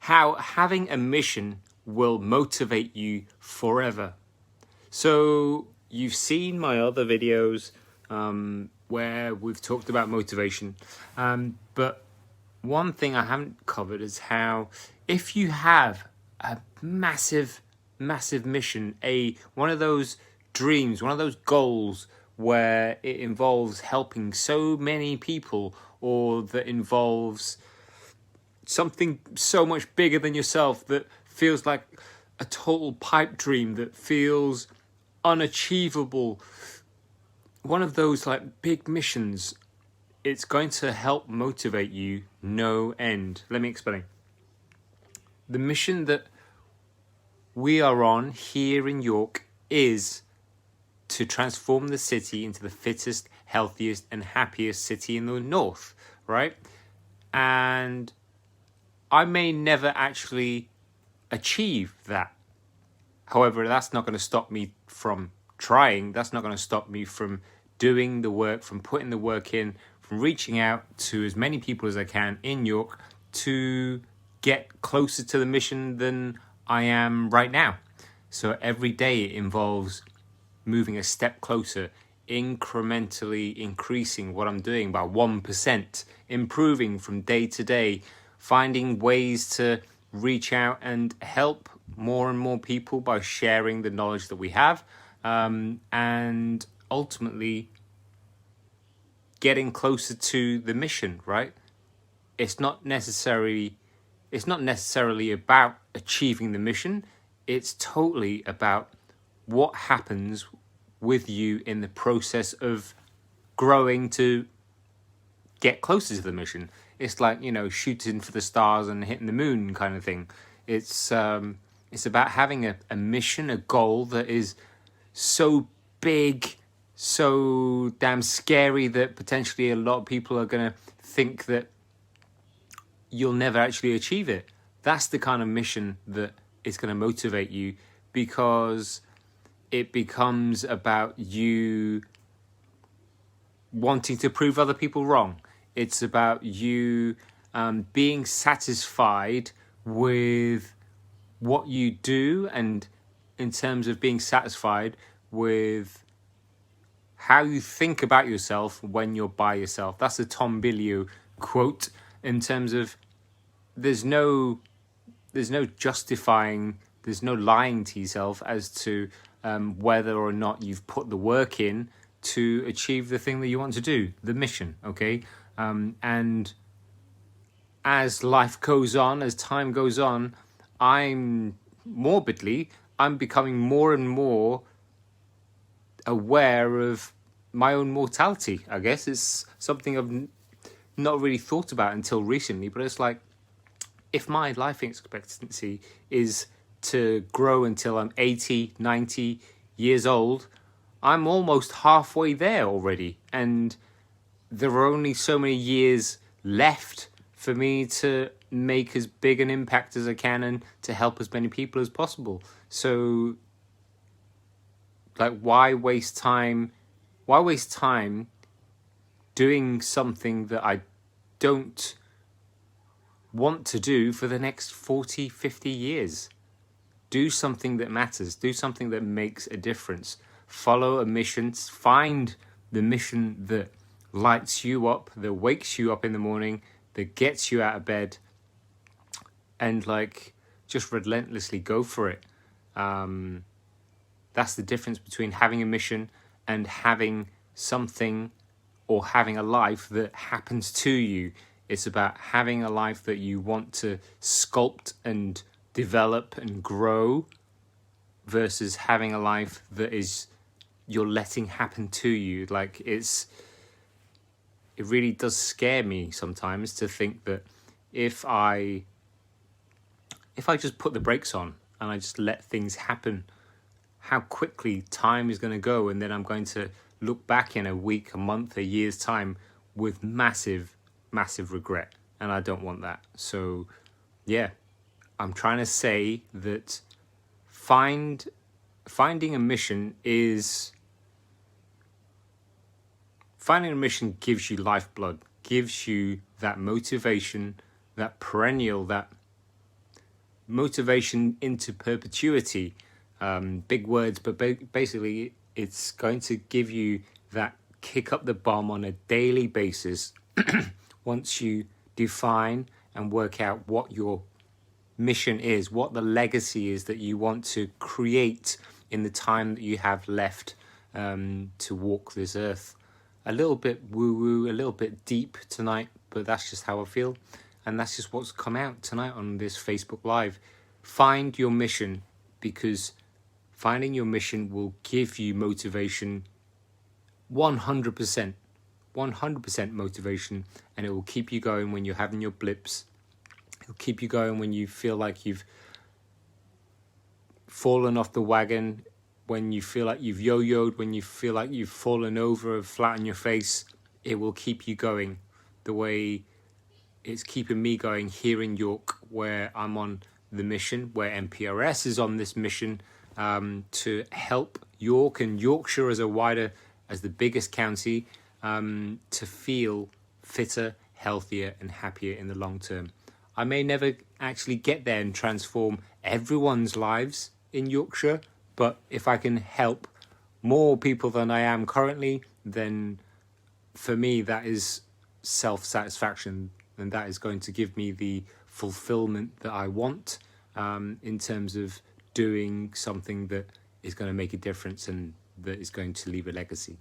how having a mission will motivate you forever. So you've seen my other videos where we've talked about motivation, but one thing I haven't covered is how if you have a massive mission, one of those dreams, one of those goals where it involves helping so many people, or that involves something so much bigger than yourself that feels like a total pipe dream, that feels unachievable, one of those like big missions, it's going to help motivate you no end. Let me explain. The mission that we are on here in York is to transform the city into the fittest, healthiest and happiest city in the north, right? And I may never actually achieve that. However, that's not going to stop me from trying. That's not going to stop me from doing the work, from putting the work in, from reaching out to as many people as I can in York to get closer to the mission than I am right now. So every day it involves moving a step closer, incrementally increasing what I'm doing by 1%, improving from day to day, finding ways to reach out and help more and more people by sharing the knowledge that we have, and ultimately getting closer to the mission, right? It's not necessarily about achieving the mission. It's totally about what happens with you in the process of growing to get closer to the mission. It's like, shooting for the stars and hitting the moon kind of thing. It's about having a mission, a goal that is so big, so damn scary that potentially a lot of people are going to think that you'll never actually achieve it. That's the kind of mission that is going to motivate you, because it becomes about you wanting to prove other people wrong. It's about you being satisfied with what you do, and in terms of being satisfied with how you think about yourself when you're by yourself. That's a 𝗠𝗵𝘀 quote, in terms of there's no justifying, there's no lying to yourself as to whether or not you've put the work in to achieve the thing that you want to do, the mission, okay? And as life goes on, as time goes on, I'm becoming more and more aware of my own mortality. I guess it's something I've not really thought about until recently, but it's like, if my life expectancy is to grow until I'm 80, 90 years old, I'm almost halfway there already. And there are only so many years left for me to make as big an impact as I can and to help as many people as possible. So, like, why waste time doing something that I don't want to do for the next 40, 50 years? Do something that matters. Do something that makes a difference. Follow a mission. Find the mission that lights you up, that wakes you up in the morning, that gets you out of bed, and just relentlessly go for it. That's the difference between having a mission and having something, or having a life that happens to you. It's about having a life that you want to sculpt and develop and grow, versus having a life that is you're letting happen to you. It really does scare me sometimes to think that if I just put the brakes on and I just let things happen, how quickly time is going to go, and then I'm going to look back in a week, a month, a year's time with massive regret, and I don't want that. So yeah, I'm trying to say that finding a mission gives you lifeblood, gives you that motivation, that perennial, that motivation into perpetuity. Big words, but basically it's going to give you that kick up the bum on a daily basis once you define and work out what your mission is, what the legacy is that you want to create in the time that you have left to walk this earth. A little bit woo-woo, a little bit deep tonight, but that's just how I feel. And that's just what's come out tonight on this Facebook Live. Find your mission, because finding your mission will give you motivation, 100% motivation, and it will keep you going when you're having your blips. It'll keep you going when you feel like you've fallen off the wagon, when you feel like you've yo-yoed, when you feel like you've fallen over and flat on your face. It will keep you going the way it's keeping me going here in York, where I'm on the mission, where MPRS is on this mission to help York and Yorkshire as the biggest county, to feel fitter, healthier and happier in the long term. I may never actually get there and transform everyone's lives in Yorkshire, but if I can help more people than I am currently, then for me that is self-satisfaction, and that is going to give me the fulfillment that I want in terms of doing something that is going to make a difference and that is going to leave a legacy.